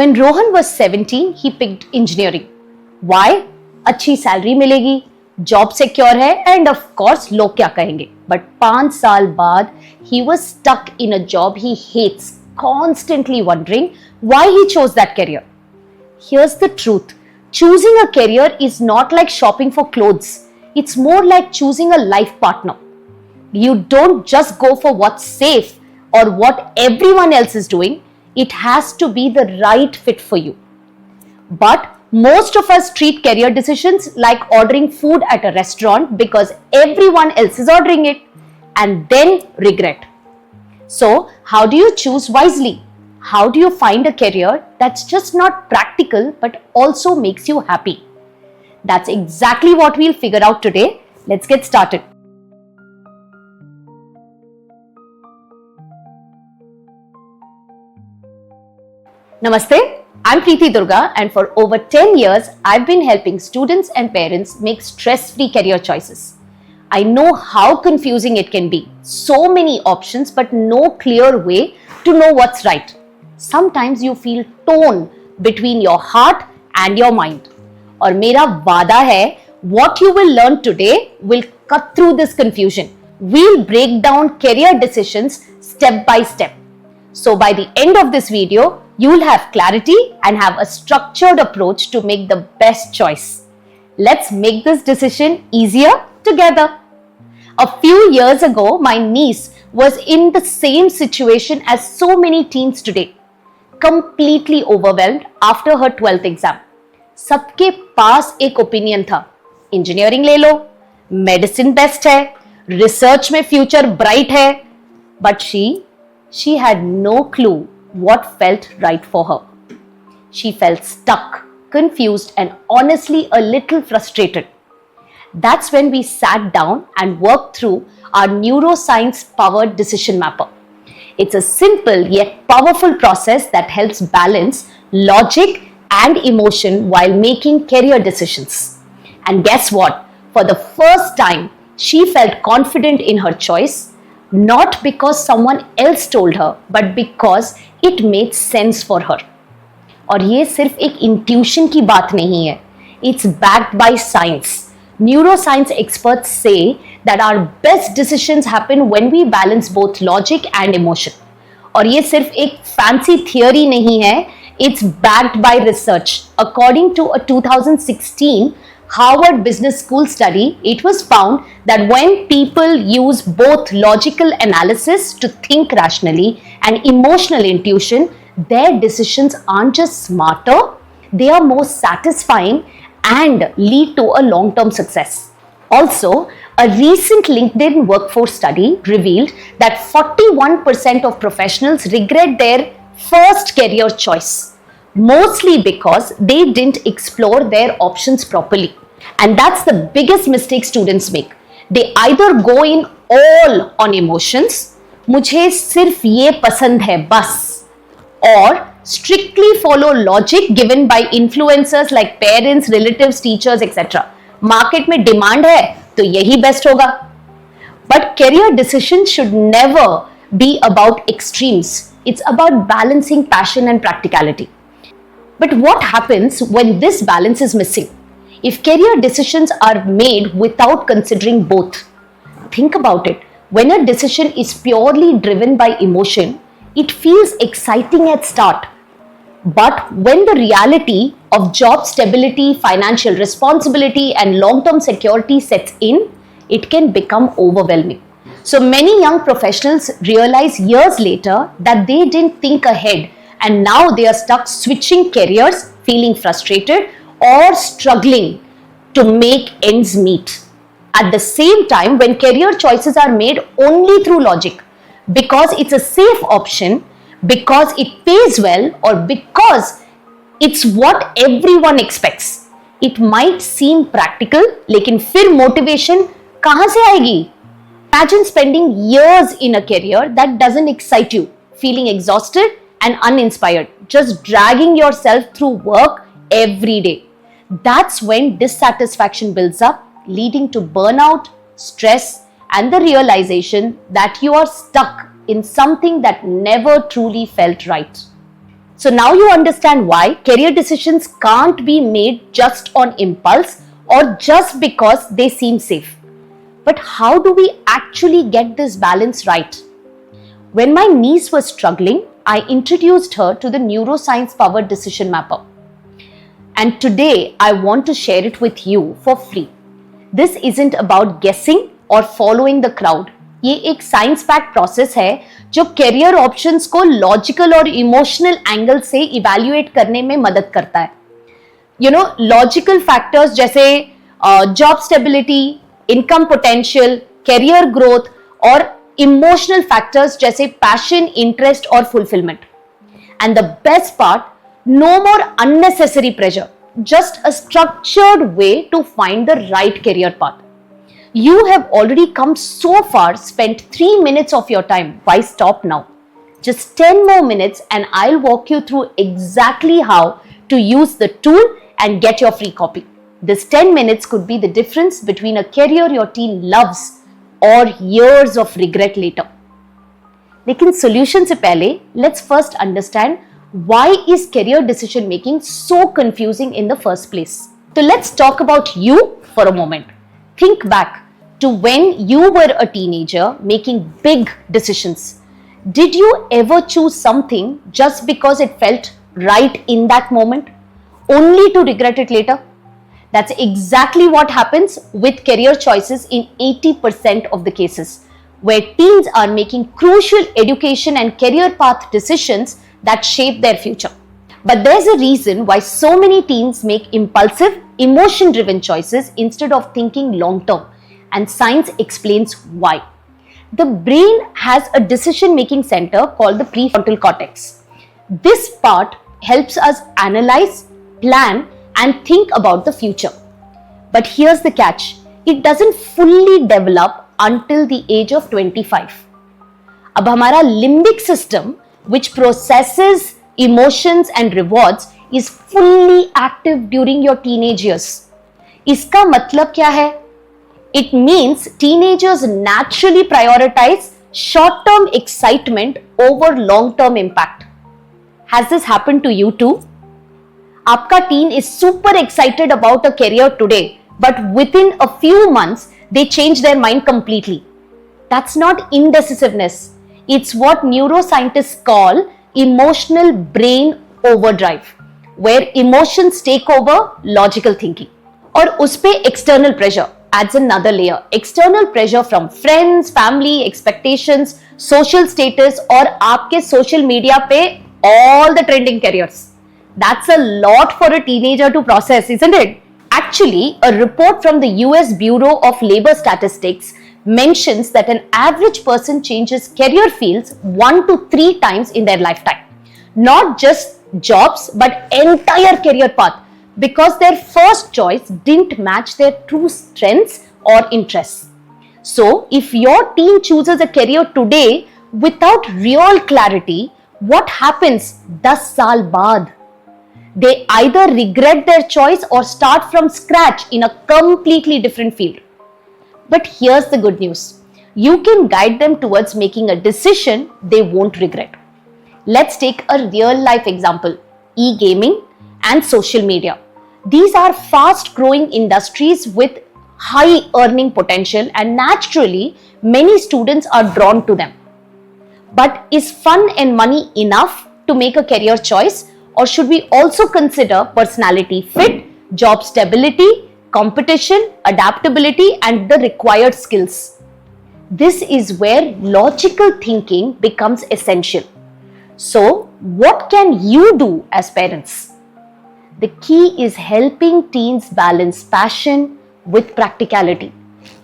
When Rohan was 17, he picked engineering. Why? अच्छी salary मिलेगी, job secure है, end of course लोग क्या कहेंगे. बट 5 साल बाद he was stuck in a job he hates, constantly wondering why he chose that career. Here's the truth. Choosing a career is not like shopping for clothes. It's more like choosing a life partner. You don't just go for what's safe or what everyone else is doing. It has to be the right fit for you. But most of us treat career decisions like ordering food at a restaurant because everyone else is ordering it and then regret. So, how do you choose wisely? How do you find a career that's just not practical but also makes you happy? That's exactly what we'll figure out today. Let's get started. Namaste, I'm Preeti Durga, and for over 10 years, I've been helping students and parents make stress-free career choices. I know how confusing it can be. So many options, but no clear way to know what's right. Sometimes you feel torn between your heart and your mind. और मेरा वादा है, what you will learn today will cut through this confusion. We'll break down career decisions step by step. So by the end of this video, you will have clarity and have a structured approach to make the best choice. Let's make this decision easier together. A few years ago, my niece was in the same situation as so many teens today. Completely overwhelmed after her 12th exam. सबके पास एक opinion था. Engineering ले लो, medicine best है, research में future bright है. But she had no clue what felt right for her. She felt stuck, confused, and honestly a little frustrated. That's when we sat down and worked through our neuroscience-powered decision mapper. It's a simple yet powerful process that helps balance logic and emotion while making career decisions. And guess what? For the first time, she felt confident in her choice. Not because someone else told her, but because it made sense for her. और ये सिर्फ एक intuition की बात नहीं है. It's backed by science. Neuroscience experts say that our best decisions happen when we balance both logic and emotion. और ये सिर्फ एक fancy theory नहीं है. It's backed by research. According to a 2016 Harvard Business School study, it was found that when people use both logical analysis to think rationally and emotional intuition, their decisions aren't just smarter, they are more satisfying and lead to a long-term success. Also, a recent LinkedIn workforce study revealed that 41% of professionals regret their first career choice, mostly because they didn't explore their options properly. And that's the biggest mistake students make. They either go in all on emotions, मुझे सिर्फ ये पसंद है बस, or strictly follow logic given by influencers like parents, relatives, teachers, etc. Market में demand है तो यही best होगा. But career decisions should never be about extremes. It's about balancing passion and practicality. But what happens when this balance is missing? If career decisions are made without considering both? Think about it. When a decision is purely driven by emotion, it feels exciting at start. But when the reality of job stability, financial responsibility, and long-term security sets in, it can become overwhelming. So many young professionals realize years later that they didn't think ahead, and now they are stuck switching careers, feeling frustrated, or struggling to make ends meet. At the same time, when career choices are made only through logic, because it's a safe option, because it pays well, or because it's what everyone expects, it might seem practical, लेकिन फिर motivation कहाँ से आएगी? Imagine spending years in a career that doesn't excite you, feeling exhausted and uninspired, just dragging yourself through work every day. That's when dissatisfaction builds up, leading to burnout, stress, and the realization that you are stuck in something that never truly felt right. So now you understand why career decisions can't be made just on impulse or just because they seem safe. But how do we actually get this balance right? When my niece was struggling, I introduced her to the neuroscience powered decision mapper. And today I want to share it with you for free. This isn't about guessing or following the crowd. ये एक science packed process है जो career options को logical और emotional angle से evaluate करने में मदद करता है. लॉजिकल फैक्टर्स जैसे job stability, income potential, career growth और इमोशनल फैक्टर्स जैसे पैशन, इंटरेस्ट और fulfilment. And the best part, no more unnecessary pressure, just a structured way to find the right career path. You have already come so far, spent 3 minutes of your time. Why stop now? Just 10 more minutes and I'll walk you through exactly how to use the tool and get your free copy. This 10 minutes could be the difference between a career your teen loves or years of regret later. लेकिन solution से पहले, let's first understand why is career decision making so confusing in the first place. So let's talk about you for a moment. Think back to when you were a teenager making big decisions. Did you ever choose something just because it felt right in that moment, only to regret it later? That's exactly what happens with career choices in 80% of the cases, where teens are making crucial education and career path decisions that shape their future. But there's a reason why so many teens make impulsive, emotion-driven choices instead of thinking long-term, and science explains why. The brain has a decision-making center called the prefrontal cortex. This part helps us analyze, plan, and think about the future. But here's the catch. It doesn't fully develop until the age of 25. अब हमारा limbic system, which processes emotions and rewards, is fully active during your teenage years. इसका मतलब क्या है? It means teenagers naturally prioritize short-term excitement over long-term impact. Has this happened to you too? आपका teen is super excited about a career today, but within a few months, they change their mind completely. That's not indecisiveness. It's what neuroscientists call emotional brain overdrive, where emotions take over logical thinking. और उस पे external pressure adds another layer. External pressure from friends, family, expectations, social status और आपके social media पे all the trending careers. That's a lot for a teenager to process, isn't it? Actually, a report from the US Bureau of Labor Statistics mentions that an average person changes career fields 1 to 3 times in their lifetime. Not just jobs, but entire career path, because their first choice didn't match their true strengths or interests. So, if your teen chooses a career today without real clarity, what happens 10 saal baad? They either regret their choice or start from scratch in a completely different field. But here's the good news. You can guide them towards making a decision they won't regret. Let's take a real life example. E-gaming and social media. These are fast growing industries with high earning potential, and naturally many students are drawn to them. But is fun and money enough to make a career choice, or should we also consider personality fit, job stability, competition, adaptability, and the required skills? This is where logical thinking becomes essential. So, what can you do as parents? The key is helping teens balance passion with practicality.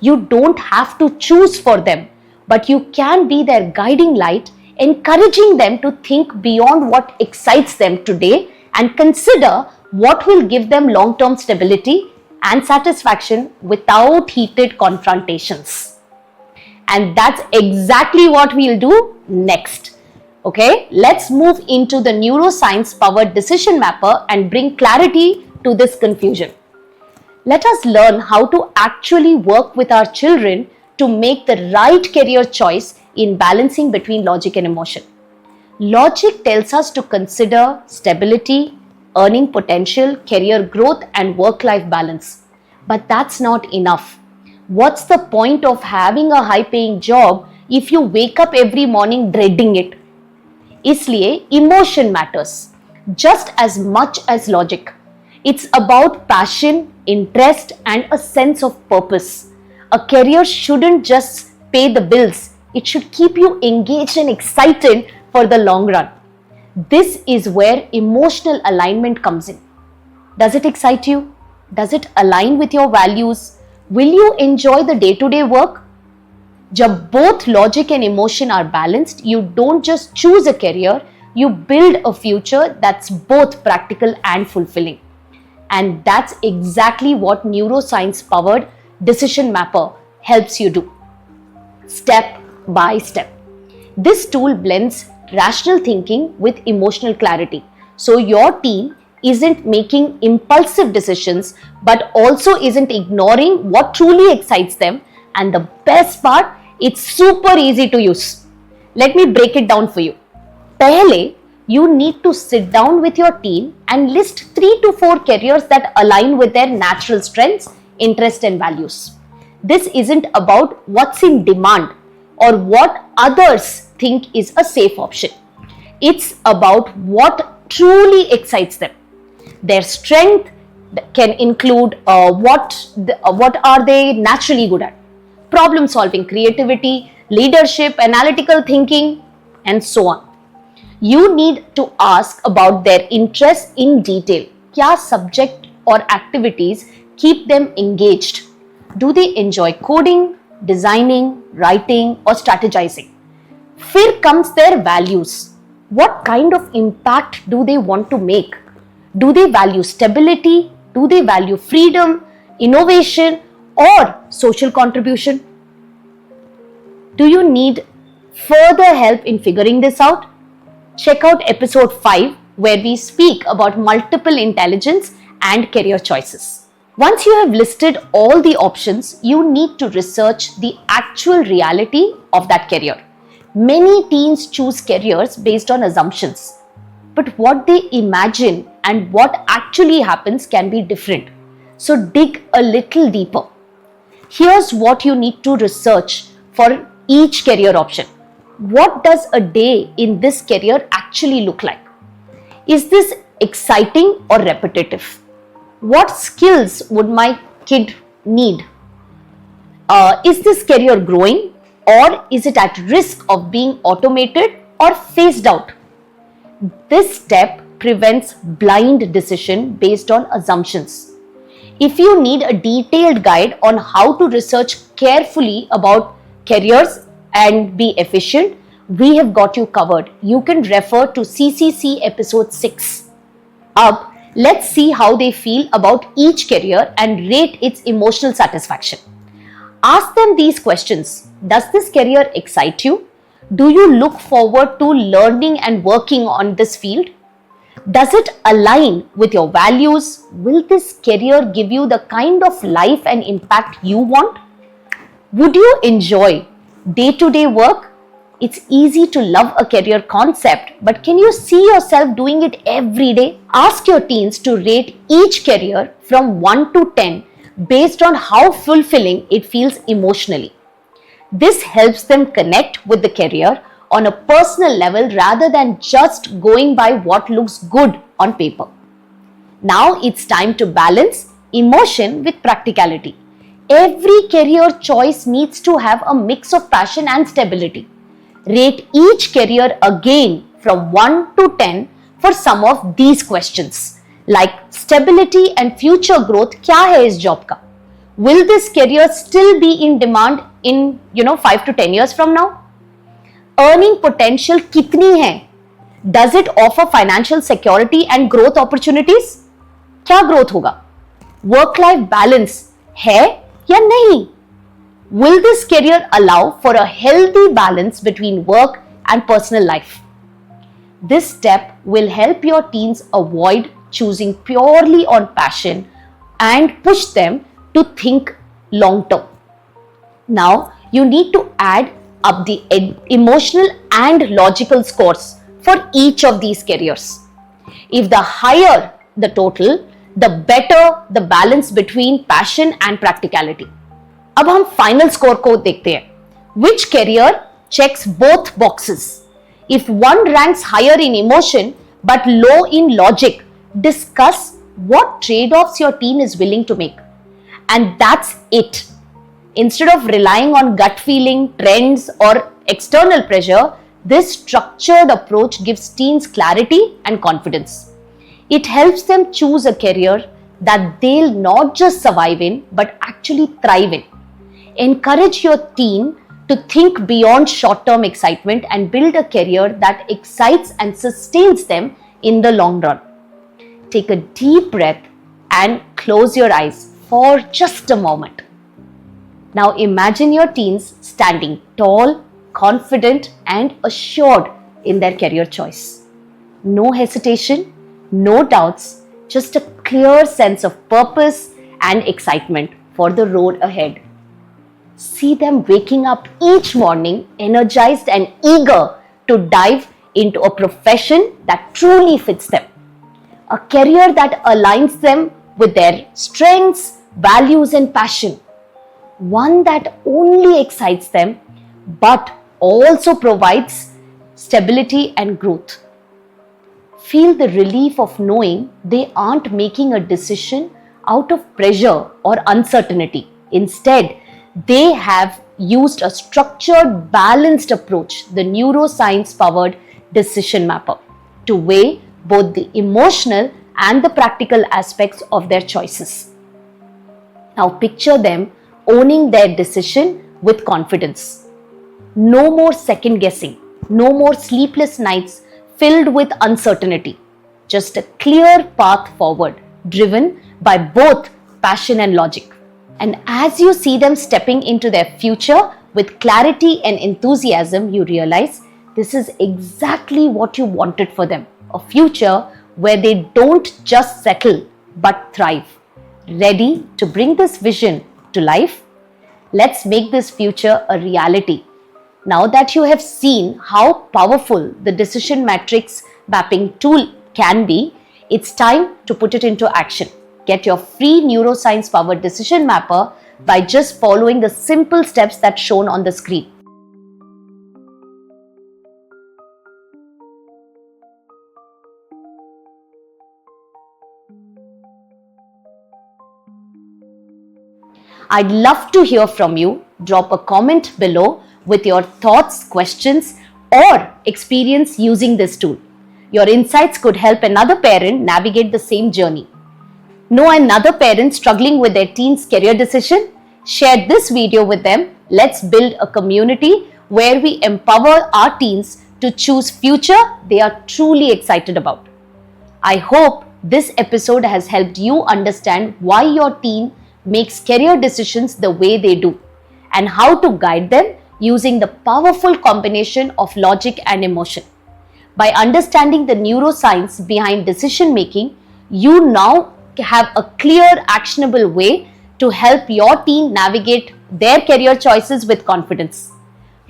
You don't have to choose for them, but you can be their guiding light, encouraging them to think beyond what excites them today and consider what will give them long-term stability and satisfaction without heated confrontations. And that's exactly what we'll do next. Okay, let's move into the neuroscience powered decision mapper and bring clarity to this confusion. Let us learn how to actually work with our children to make the right career choice in balancing between logic and emotion. Logic tells us to consider stability, earning potential, career growth, and work-life balance. But that's not enough. What's the point of having a high-paying job if you wake up every morning dreading it? इसलिए emotion matters just as much as logic. It's about passion, interest, and a sense of purpose. A career shouldn't just pay the bills, it should keep you engaged and excited for the long run. This is where emotional alignment comes in. Does it excite you? Does it align with your values? Will you enjoy the day-to-day work? जब both logic and emotion are balanced, you don't just choose a career, you build a future that's both practical and fulfilling. And that's exactly what neuroscience-powered Decision Mapper helps you do, step by step. This tool blends rational thinking with emotional clarity. So your team isn't making impulsive decisions, but also isn't ignoring what truly excites them. And the best part, it's super easy to use. Let me break it down for you. Pehle, you need to sit down with your team and list 3 to 4 careers that align with their natural strengths, interests, and values. This isn't about what's in demand or what others think is a safe option. It's about what truly excites them. Their strength can include what are they naturally good at? Problem solving, creativity, leadership, analytical thinking, and so on. You need to ask about their interests in detail. क्या subject or activities keep them engaged? Do they enjoy coding, designing, writing, or strategizing? फिर comes their values. What kind of impact do they want to make? Do they value stability? Do they value freedom, innovation, or social contribution? Do you need further help in figuring this out? Check out episode 5 where we speak about multiple intelligence and career choices. Once you have listed all the options, you need to research the actual reality of that career. Many teens choose careers based on assumptions, but what they imagine and what actually happens can be different. So dig a little deeper. Here's what you need to research for each career option. What does a day in this career actually look like? Is this exciting or repetitive? What skills would my kid need? Is this career growing, or is it at risk of being automated or phased out? This step prevents blind decision based on assumptions. If you need a detailed guide on how to research carefully about careers and be efficient, we have got you covered. You can refer to CCC episode 6. Up, let's see how they feel about each career and rate its emotional satisfaction. Ask them these questions. Does this career excite you? Do you look forward to learning and working on this field? Does it align with your values? Will this career give you the kind of life and impact you want? Would you enjoy day-to-day work? It's easy to love a career concept, but can you see yourself doing it every day? Ask your teens to rate each career from 1 to 10 based on how fulfilling it feels emotionally. This helps them connect with the career on a personal level rather than just going by what looks good on paper. Now it's time to balance emotion with practicality. Every career choice needs to have a mix of passion and stability. Rate each career again from 1 to 10 for some of these questions, like stability and future growth. क्या है इस job का? Will this career still be in demand in 5 to 10 years from now? Earning potential कितनी है? Does it offer financial security and growth opportunities? क्या growth होगा? Work-life balance है या नहीं? Will this career allow for a healthy balance between work and personal life? This step will help your teens avoid choosing purely on passion and push them to think long term. Now, you need to add up the emotional and logical scores for each of these careers. If the higher the total, the better the balance between passion and practicality. अब हम final score को देखते हैं. Which career checks both boxes? If one ranks higher in emotion but low in logic, discuss what trade-offs your team is willing to make. And that's it. Instead of relying on gut feeling, trends, or external pressure, this structured approach gives teams clarity and confidence. It helps them choose a career that they'll not just survive in, but actually thrive in. Encourage your team to think beyond short-term excitement and build a career that excites and sustains them in the long run. Take a deep breath and close your eyes for just a moment. Now imagine your teens standing tall, confident, and assured in their career choice. No hesitation, no doubts, just a clear sense of purpose and excitement for the road ahead. See them waking up each morning energized and eager to dive into a profession that truly fits them. A career that aligns them with their strengths, values, and passion. One that only excites them but also provides stability and growth. Feel the relief of knowing they aren't making a decision out of pressure or uncertainty. Instead, they have used a structured, balanced approach, the neuroscience-powered decision mapper, to weigh both the emotional and the practical aspects of their choices. Now picture them owning their decision with confidence. No more second guessing, no more sleepless nights filled with uncertainty. Just a clear path forward, driven by both passion and logic. And as you see them stepping into their future with clarity and enthusiasm, you realize this is exactly what you wanted for them. A future where they don't just settle but thrive. Ready to bring this vision to life? Let's make this future a reality. Now that you have seen how powerful the decision matrix mapping tool can be, it's time to put it into action. Get your free neuroscience powered decision mapper by just following the simple steps that's shown on the screen. I'd love to hear from you. Drop a comment below with your thoughts, questions, or experience using this tool. Your insights could help another parent navigate the same journey. Know another parent struggling with their teen's career decision? Share this video with them. Let's build a community where we empower our teens to choose future they are truly excited about. I hope this episode has helped you understand why your teen makes career decisions the way they do and how to guide them using the powerful combination of logic and emotion. By understanding the neuroscience behind decision making, you now have a clear, actionable way to help your teen navigate their career choices with confidence.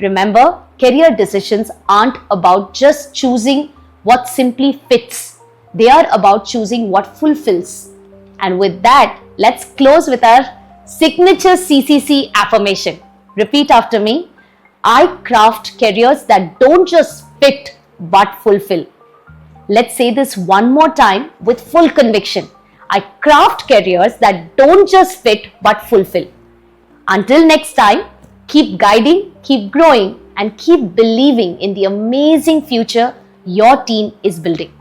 Remember, career decisions aren't about just choosing what simply fits. They are about choosing what fulfills. And with that, let's close with our signature CCC affirmation. Repeat after me. I craft careers that don't just fit but fulfill. Let's say this one more time with full conviction. I craft careers that don't just fit but fulfill. Until next time, keep guiding, keep growing, and keep believing in the amazing future your teen is building.